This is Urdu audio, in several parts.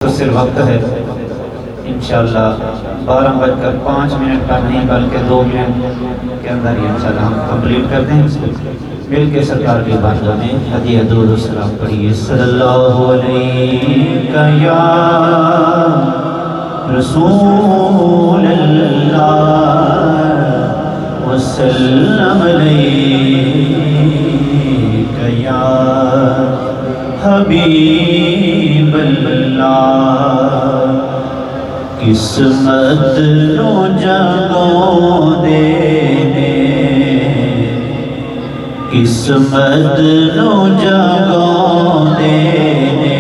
مختصر وقت ہے، انشاءاللہ 12:05 کا نہیں بلکہ 2 منٹ کے اندر یہ انشاءاللہ ہم کمپلیٹ کر دیں۔ اس کو مل کے سرکار کے بارگاہ میں ہدیہ درود و سلام پڑھیے۔ صلی اللہ علیہ یا رسول اللہ وسلم علیک یا حبیب اللہ۔ قسمت نو جگوں دینے، قسمت نو جگوں دینے،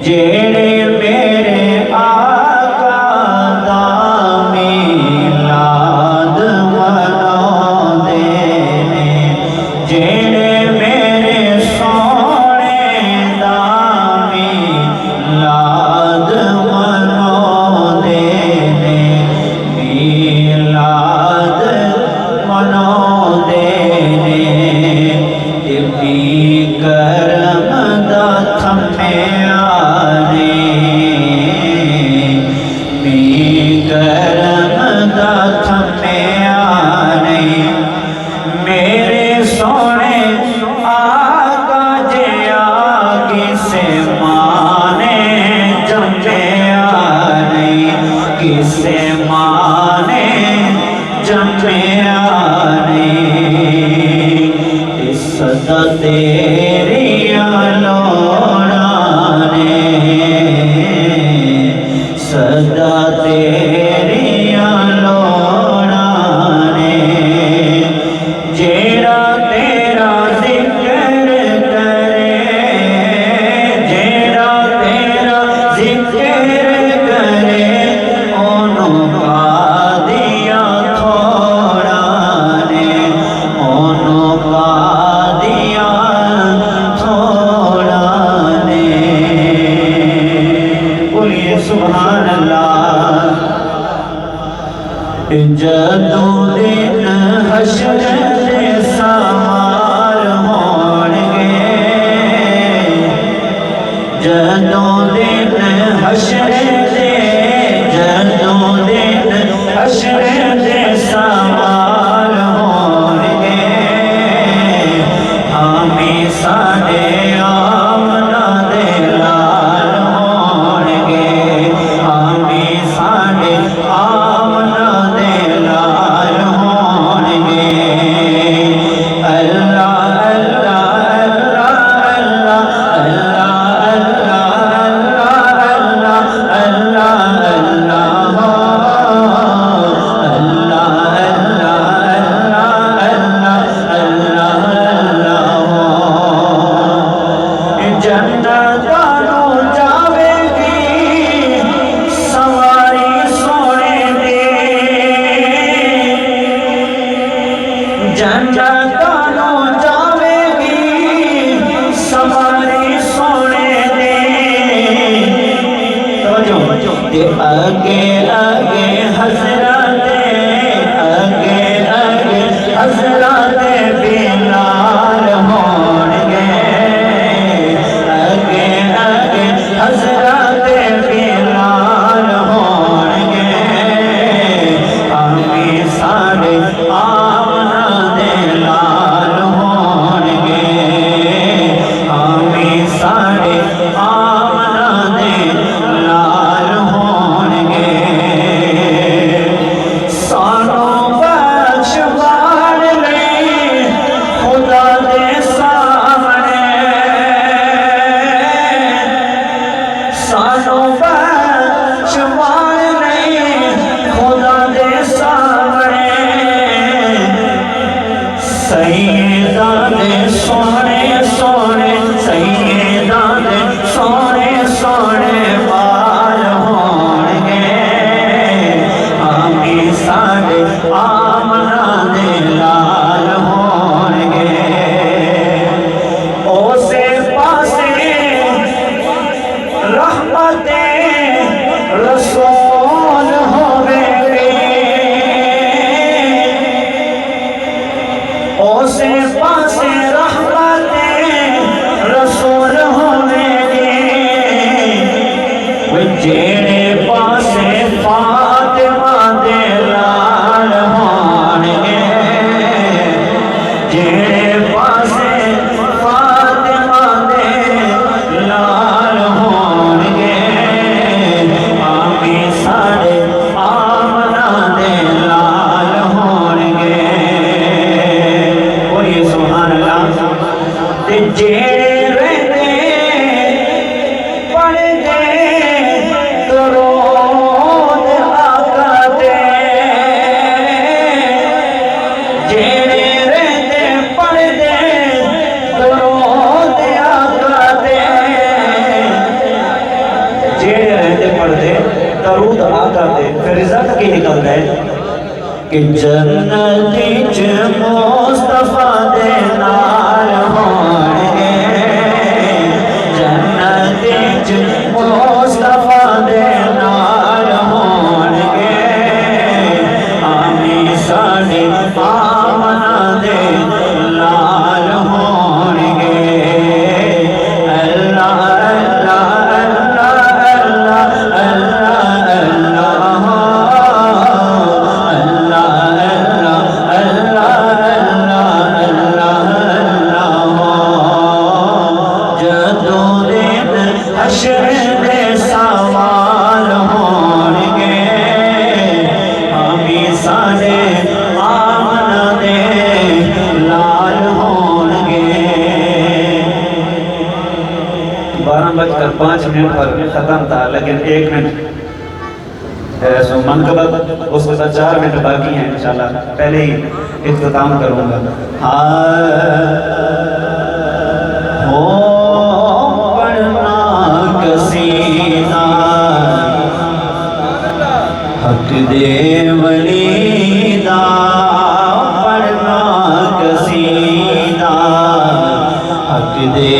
جیڑے میرے آقا دا میلاد مناؤ دینے، جیڑے میرے سونے دا میلاد مناؤ دینے، میلاد مناؤ دینے، تیری کرم دا تھمے آنے، می کرم دا تھمے آنے، میرے سونے آقا جے آگے سے مانے جمے آنے، کسے مانے جمے آنے، صدا تیری لوڑانے، صدا تیری لوڑانے، جیڑا تیرا ذکر کرے، جیڑا تیرا ذکر کرے، انہوں پا دیا تھوڑا نے، انہوں پا دیا تھوڑا نے۔ بولیے سبحان اللہ۔ جدوں دن حشر دے سوال ہون گے، جدوں دن حشر دے، جدوں دن حشر دے سوال ہون گے، ہمیں ساڑے آمنہ دے لال ہون گے، ہمیں ساڑے آمنہ دے لال ہون گے۔ اللہ اللہ اللہ اللہ اللہ اللہ اللہ اللہ آگے آگے حضرت، آگے آگے حضرت بلال ہون گے، آگے آگے حضرت بلال ہون گے، ہمیں ساڑے آمنہ دے لال ہون گے، ہمیں ساڑے آمنہ دے لال ہون گے۔ سانو بخشوان لئی خدا دے سامنے، سانو بخشوان لئی خدا دے سامنے، سیداں دے سونے سونے، سیداں دے سونے سونے بال ہون گے، ہمیں ساڑے آمنہ دے لال ہون گے۔ اسے پاسے رحمت رسول ہوے گے، اسے پاسے رحمت رسول ہوے گے، جیڑے پاسے فاطمہ دے لال ہون گے جیڑے پاسے فاطمہ دے لال ہون گے آمی ساڑے آمنہ دے لال ہون گے بولیے سبحان اللہ تے جیڑے رہتے پڑھ دے درود آقا دے جیڑے رہتے پڑھ دے درود آقا دے جیڑے رہتے پڑھ دے درود آقا دے پھر رزق کی نکل گئے کہ جنتی چ مصطفیٰ دے نال ہون گے جنتی چ مصطفیٰ دے نال ہون گے آمی ساڑے آمنہ دے لال ہون گے اللہ اللہ اللہ اللہ حشر دے سوال ہون گے ہمیں سارے آمنہ دے لال ہون گے 12:05 پر ختم تھا لیکن 1 منٹ سو منقبت اس کے ساتھ 4 منٹ باقی ہیں انشاءاللہ پہلے ہی اختتام کروں گا قصیدہ حق دے ولی دا پڑھنا قصیدہ حق دے